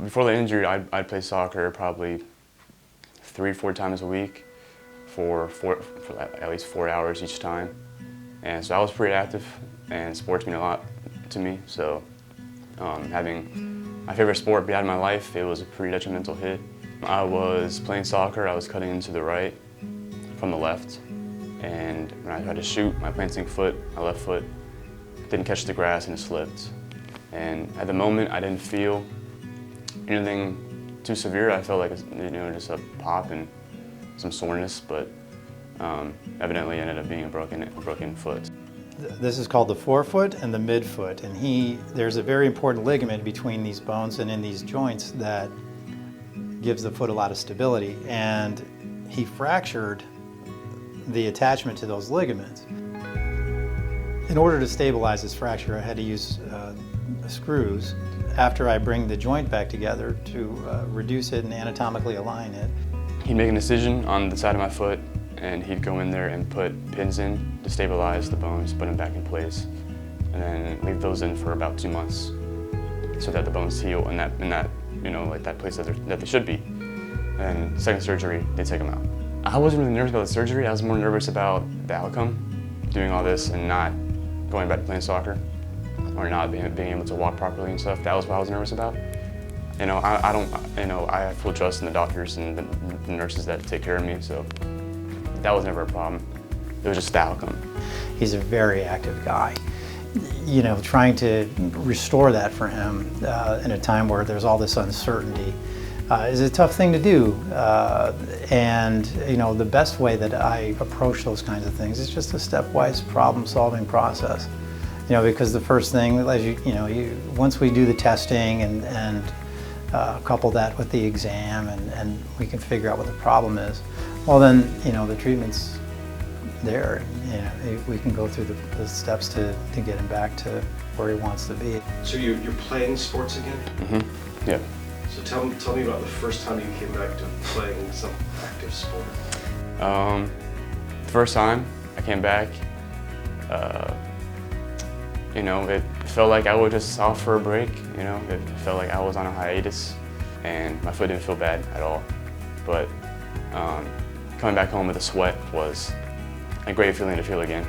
before the injury, I'd play soccer probably 3-4 times a week for at least 4 hours each time. And so I was pretty active, and sports mean a lot to me. So having my favorite sport be out of my life, it was a pretty detrimental hit. I was playing soccer, I was cutting into the right from the left. And when I tried to shoot, my planting foot, my left foot, didn't catch the grass and it slipped. And at the moment, I didn't feel anything too severe. I felt like, just a pop and some soreness, but evidently ended up being a broken foot. This is called the forefoot and the midfoot, and there's a very important ligament between these bones and in these joints that gives the foot a lot of stability, and he fractured the attachment to those ligaments. In order to stabilize this fracture, I had to use screws after I bring the joint back together to reduce it and anatomically align it. He'd make an incision on the side of my foot, and he'd go in there and put pins in to stabilize the bones, put them back in place, and then leave those in for about 2 months so that the bones heal in that place that they should be. And second surgery, they take them out. I wasn't really nervous about the surgery. I was more nervous about the outcome, doing all this and not going back to playing soccer, or not being able to walk properly and stuff. That was what I was nervous about. I have full trust in the doctors and the nurses that take care of me, so that was never a problem. It was just the outcome. He's a very active guy. Trying to restore that for him in a time where there's all this uncertainty is a tough thing to do. And the best way that I approach those kinds of things is just a stepwise problem-solving process. Because the first thing, once we do the testing and couple that with the exam and we can figure out what the problem is, well then, the treatment's there. We can go through the steps to get him back to where he wants to be. So you're playing sports again? Mm-hmm. Yeah. So tell me about the first time you came back to playing some active sport. The first time I came back, it felt like I was just off for a break. It felt like I was on a hiatus, and my foot didn't feel bad at all. But coming back home with a sweat was a great feeling to feel again.